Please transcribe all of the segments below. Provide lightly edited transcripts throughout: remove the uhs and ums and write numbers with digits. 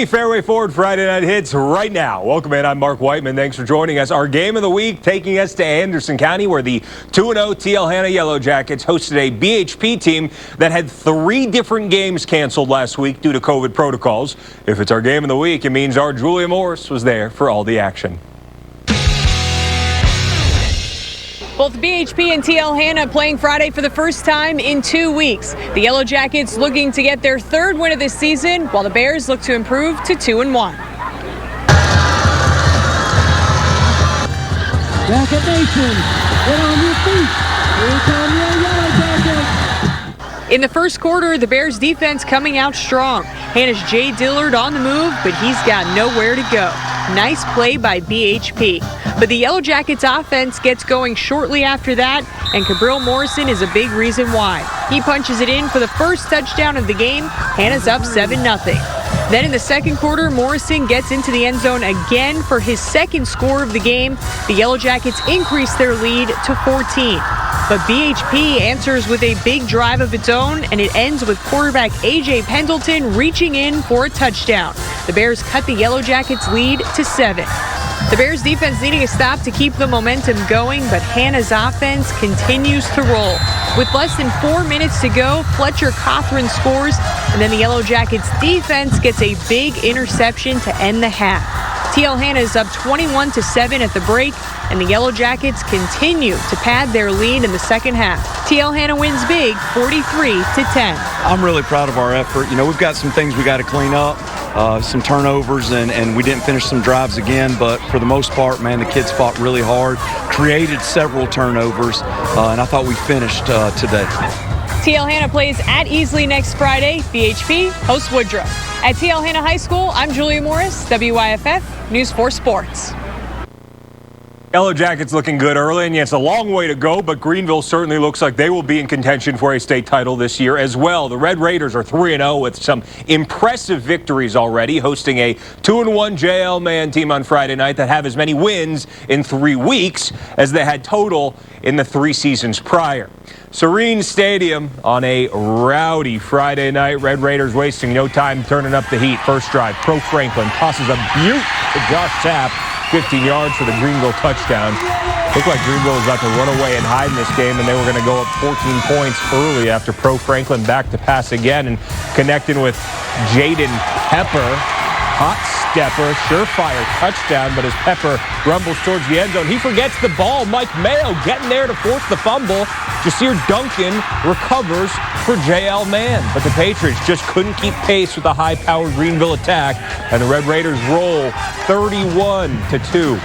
The Fairway Forward Friday Night Hits right now. Welcome in. I'm Mark Whiteman. Thanks for joining us. Our game of the week taking us to Anderson County, where the 2-0 TL Hanna Yellow Jackets hosted a BHP team that had 3 different games canceled last week due to COVID protocols. If it's our game of the week, it means our Julia Morris was there for all the action. Both BHP and TL Hanna playing Friday for the first time in 2 weeks. The Yellow Jackets looking to get their 3rd win of this season, while the Bears look to improve to 2-1. Jacket Nation, get on your feet. Here come your Yellow Jackets. In the first quarter, the Bears defense coming out strong. Hanna's Jay Dillard on the move, but he's got nowhere to go. Nice play by BHP. But the Yellow Jackets offense gets going shortly after that, and Cabril Morrison is a big reason why. He punches it in for the first touchdown of the game. Hanna's up 7-0. Then in the second quarter, Morrison gets into the end zone again for his 2nd score of the game. The Yellow Jackets increase their lead to 14. But BHP answers with a big drive of its own, and it ends with quarterback A.J. Pendleton reaching in for a touchdown. The Bears cut the Yellow Jackets' lead to 7. The Bears defense needing a stop to keep the momentum going, but Hanna's offense continues to roll. With less than 4 minutes to go, Fletcher Cothran scores, and then the Yellow Jackets defense gets a big interception to end the half. TL Hanna is up 21-7 at the break, and the Yellow Jackets continue to pad their lead in the second half. TL Hanna wins big, 43-10. I'm really proud of our effort. You know, we've got some things we got to clean up, some turnovers, and we didn't finish some drives again, but for the most part, man, the kids fought really hard, created several turnovers, and I thought we finished today. TL Hanna plays at Easley next Friday. BHP hosts Woodruff. At TL Hanna High School, I'm Julia Morris, WYFF News 4 Sports. Yellow Jackets looking good early, and yeah, it's a long way to go, but Greenville certainly looks like they will be in contention for a state title this year as well. The Red Raiders are 3-0 with some impressive victories already, hosting a 2-1 JL Man team on Friday night that have as many wins in 3 weeks as they had total in the 3 seasons prior. Serene Stadium on a rowdy Friday night. Red Raiders wasting no time turning up the heat. First drive, Pro Franklin tosses a beaut to Josh Tapp. 15 yards for the Greenville touchdown. Looked like Greenville was about to run away and hide in this game, and they were going to go up 14 points early after Pro Franklin back to pass again and connecting with Jaden Pepper. Hot stepper, surefire touchdown, but as Pepper rumbles towards the end zone, he forgets the ball. Mike Mayo getting there to force the fumble. Jasir Duncan recovers for JL Man, but the Patriots just couldn't keep pace with the high-powered Greenville attack, and the Red Raiders roll 31-2.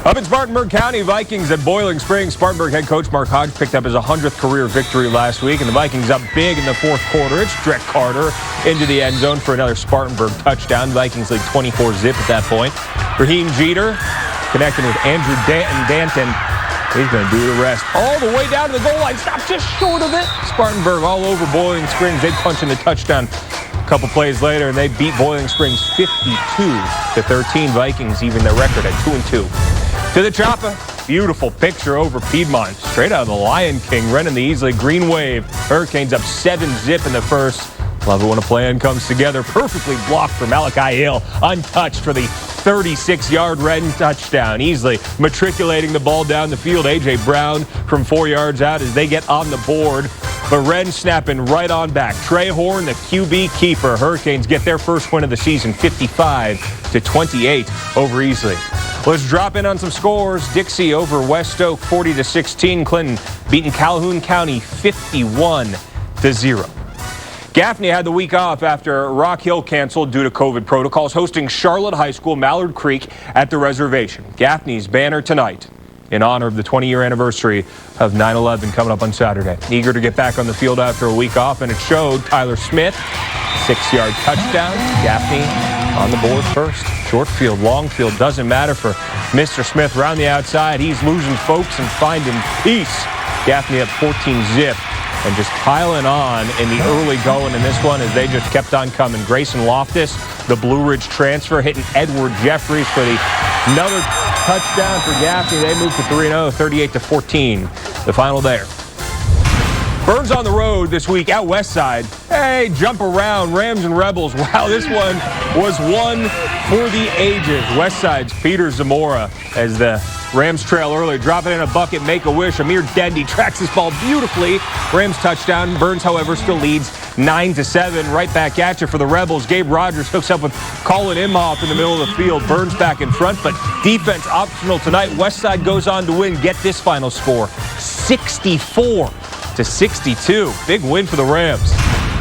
Up in Spartanburg County, Vikings at Boiling Springs. Spartanburg head coach Mark Hodge picked up his 100th career victory last week, and the Vikings up big in the 4th quarter. It's Drek Carter into the end zone for another Spartanburg touchdown. Vikings lead 24-0 at that point. Raheem Jeter connecting with Andrew Danton. He's going to do the rest all the way down to the goal line. Stop just short of it. Spartanburg all over Boiling Springs. They punch in the touchdown a couple plays later, and they beat Boiling Springs 52-13. Vikings even their record at 2-2. To the chopper, beautiful picture over Piedmont. Straight out of the Lion King, running the Easley Green Wave. Hurricanes up 7-0 in the first. Love it when a plan comes together. Perfectly blocked for Malachi Hill. Untouched for the 36-yard Wren touchdown. Easley matriculating the ball down the field. A.J. Brown from 4 yards out as they get on the board. But Wren snapping right on back. Trey Horn, the QB keeper. Hurricanes get their first win of the season, 55-28 over Easley. Let's drop in on some scores. Dixie over West Oak, 40-16. Clinton beating Calhoun County, 51-0. Gaffney had the week off after Rock Hill canceled due to COVID protocols, hosting Charlotte High School, Mallard Creek at the reservation. Gaffney's banner tonight in honor of the 20-year anniversary of 9/11 coming up on Saturday. Eager to get back on the field after a week off, and it showed. Tyler Smith, 6-yard touchdown. Gaffney on the board first. Short field, long field, doesn't matter for Mr. Smith. Around the outside, he's losing folks and finding peace. Gaffney up 14-0. And just piling on in the early going in this one as they just kept on coming. Grayson Loftus, the Blue Ridge transfer, hitting Edward Jeffries for another touchdown for Gaffney. They move to 3-0, 38-14. The final there. Birds on the road this week out west side. Hey, jump around, Rams and Rebels. Wow, this one was one for the ages. Westside's Peter Zamora as the Rams trail early, drop it in a bucket, make a wish. Amir Dendy tracks this ball beautifully. Rams touchdown. Burns, however, still leads 9-7. Right back at you for the Rebels. Gabe Rogers hooks up with Colin Imhoff in the middle of the field. Burns back in front, but defense optional tonight. Westside goes on to win. Get this final score, 64-62. Big win for the Rams.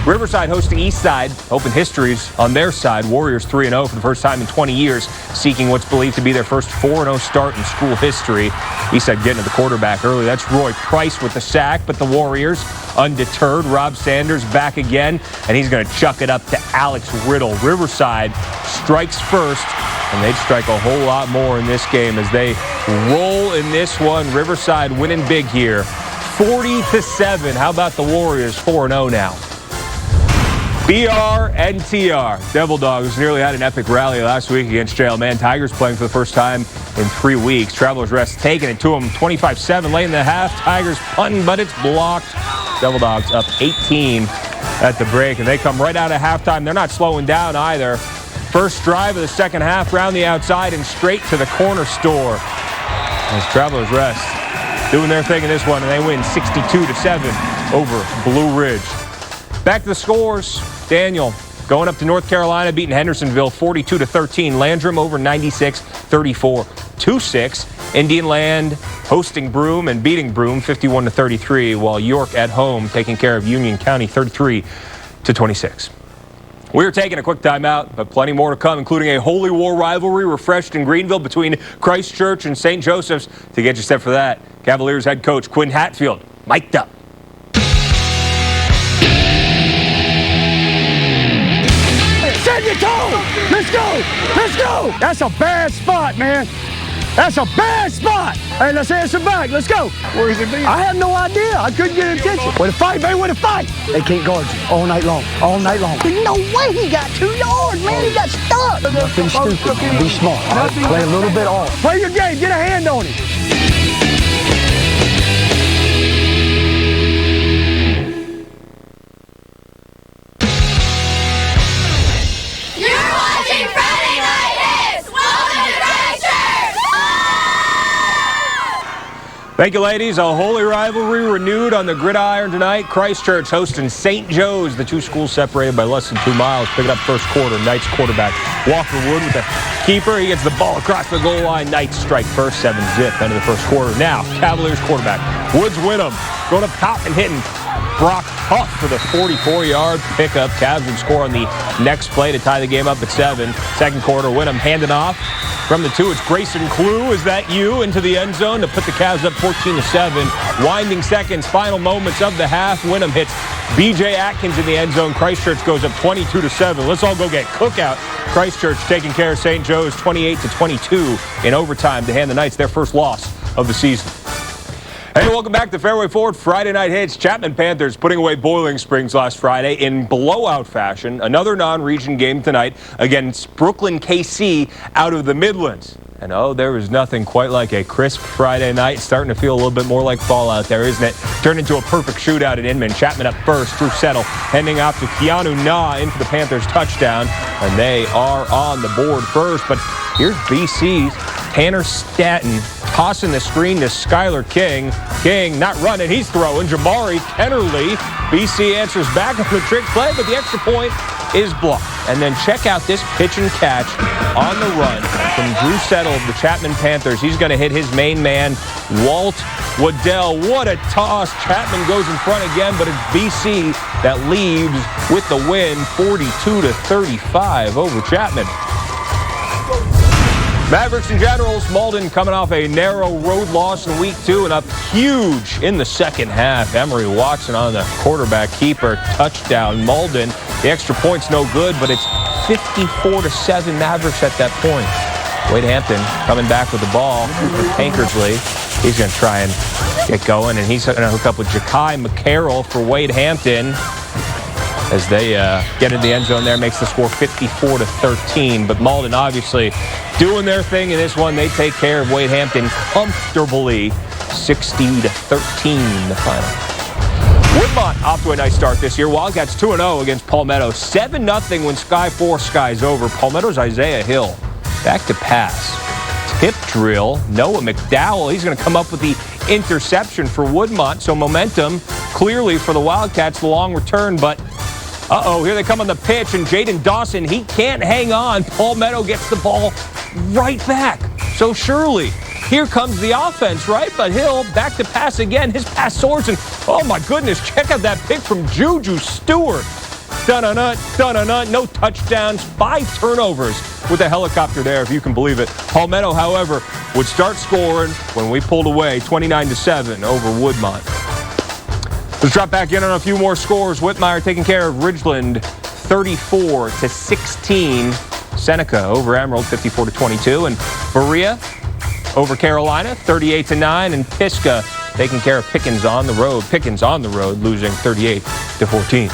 Riverside hosting Eastside, open histories on their side. Warriors 3-0 for the first time in 20 years, seeking what's believed to be their first 4-0 start in school history. Eastside getting to the quarterback early. That's Roy Price with the sack, but the Warriors undeterred. Rob Sanders back again, and he's going to chuck it up to Alex Riddle. Riverside strikes first, and they'd strike a whole lot more in this game as they roll in this one. Riverside winning big here, 40-7. How about the Warriors 4-0 now? BR and TR. Devil Dogs nearly had an epic rally last week against JL. Tigers playing for the first time in 3 weeks. Travelers Rest taking it to them 25-7 late in the half. Tigers punting, but it's blocked. Devil Dogs up 18 at the break, and they come right out of halftime. They're not slowing down either. First drive of the second half, round the outside and straight to the corner store. As Travelers Rest doing their thing in this one, and they win 62-7 over Blue Ridge. Back to the scores. Daniel going up to North Carolina, beating Hendersonville 42-13. Landrum over 96, 34-6. Indian Land hosting Broome and beating Broome 51-33, while York at home taking care of Union County 33-26. We're taking a quick timeout, but plenty more to come, including a Holy War rivalry refreshed in Greenville between Christchurch and St. Joseph's. To get you set for that, Cavaliers head coach Quinn Hatfield mic'd up. Let's go! Let's go! That's a bad spot, man. That's a bad spot. Hey, let's answer back. Let's go. Where is it being? I have no idea. I couldn't get attention. Way to fight, baby. Way to fight. They can't guard you all night long. All night long. There's no way he got 2 yards, man. He got stuck. Nothing stupid. Be smart. Play a little bit off. Play your game. Get a hand on him. Thank you, ladies. A holy rivalry renewed on the gridiron tonight. Christchurch hosting St. Joe's. The two schools separated by less than 2 miles. Pick it up first quarter. Knights quarterback Walker Wood with the keeper. He gets the ball across the goal line. Knights strike first, 7-zip. End of the first quarter. Now, Cavaliers quarterback Woods Winham going up top and hitting Brock Huff for the 44-yard pickup. Cavs would score on the next play to tie the game up at 7. Second quarter, Winham handing off. From the 2, it's Grayson Clue. Is that you? Into the end zone to put the Cavs up 14-7. Winding seconds, final moments of the half. Winham hits B.J. Atkins in the end zone. Christchurch goes up 22-7. Let's all go get cookout. Christchurch taking care of St. Joe's 28-22 in overtime to hand the Knights their first loss of the season. Hey, welcome back to Fairway Forward Friday Night Hits. Chapman Panthers putting away Boiling Springs last Friday in blowout fashion. Another non-region game tonight against Brooklyn KC out of the Midlands. And oh, there was nothing quite like a crisp Friday night. Starting to feel a little bit more like fall out there, isn't it? Turned into a perfect shootout at Inman. Chapman up first. Drew Settle handing off to Keanu Na in for the Panthers touchdown. And they are on the board first. But here's BC's Tanner Statton tossing the screen to Skylar King. King not running, he's throwing. Jamari Kennerly. BC answers back on the trick play, but the extra point is blocked. And then check out this pitch and catch on the run from Drew Settle of the Chapman Panthers. He's going to hit his main man, Walt Waddell. What a toss. Chapman goes in front again, but it's BC that leaves with the win, 42-35 over Chapman. Mavericks and Generals, Malden coming off a narrow road loss in week 2 and up huge in the second half. Emery Watson on the quarterback keeper, touchdown. Malden, the extra point's no good, but it's 54-7 Mavericks at that point. Wade Hampton coming back with the ball for Tankersley. He's going to try and get going, and he's going to hook up with Ja'Kai McCarroll for Wade Hampton. As they get in the end zone there, makes the score 54-13. But Malden obviously doing their thing in this one. They take care of Wade Hampton comfortably, 60-13 the final. Woodmont off to a nice start this year. Wildcats 2-0 against Palmetto. 7-0 when Sky 4 Sky's over. Palmetto's Isaiah Hill back to pass. Tip drill. Noah McDowell. He's going to come up with the interception for Woodmont. So momentum clearly for the Wildcats. The long return, but here they come on the pitch, and Jaden Dawson, he can't hang on. Palmetto gets the ball right back. So surely, here comes the offense, right? But Hill back to pass again. His pass soars, and oh my goodness, check out that pick from Juju Stewart. Dun-dun-dun, dun-dun-dun, no touchdowns, 5 turnovers with a helicopter there, if you can believe it. Palmetto, however, would start scoring when we pulled away 29-7 over Woodmont. Let's drop back in on a few more scores. Whitmire taking care of Ridgeland 34-16. Seneca over Emerald 54-22. And Berea over Carolina 38-9. And Pisgah taking care of Pickens on the road. Pickens on the road losing 38-14.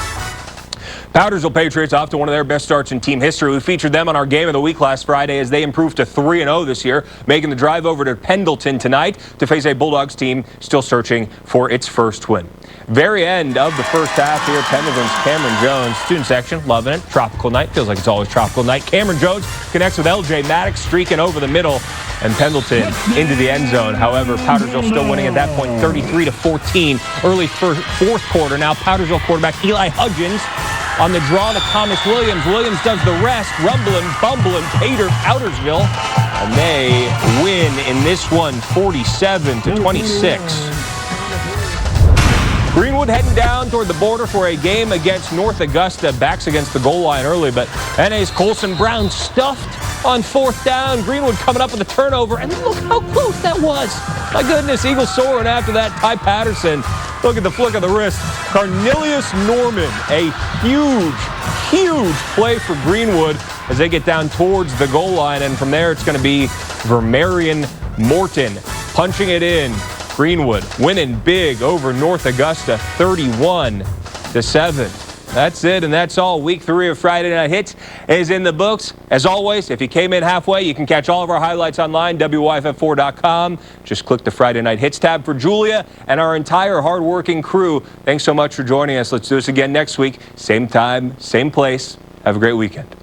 Powdersville Patriots off to one of their best starts in team history. We featured them on our Game of the Week last Friday as they improved to 3-0 this year, making the drive over to Pendleton tonight to face a Bulldogs team still searching for its first win. Very end of the first half here. Pendleton's Cameron Jones, student section, loving it. Tropical night, feels like it's always tropical night. Cameron Jones connects with LJ Maddox, streaking over the middle, and Pendleton into the end zone. However, Powdersville still winning at that point 33-14. Early fourth quarter. Now Powdersville quarterback Eli Hudgens on the draw to Thomas Williams. Williams does the rest, rumbling, bumbling, Powdersville, and they win in this one 47-26. Greenwood heading down toward the border for a game against North Augusta. Backs against the goal line early, but NA's Colson Brown stuffed on 4th down. Greenwood coming up with a turnover, and look how close that was. My goodness, Eagles soaring after that. Ty Patterson, look at the flick of the wrist. Cornelius Norman, a huge play for Greenwood as they get down towards the goal line, and from there it's going to be Vermarion Morton punching it in. Greenwood winning big over North Augusta 31-7. That's it, and that's all. Week 3 of Friday Night Hits is in the books. As always, if you came in halfway, you can catch all of our highlights online, WYFF4.com. Just click the Friday Night Hits tab. For Julia and our entire hardworking crew, thanks so much for joining us. Let's do this again next week. Same time, same place. Have a great weekend.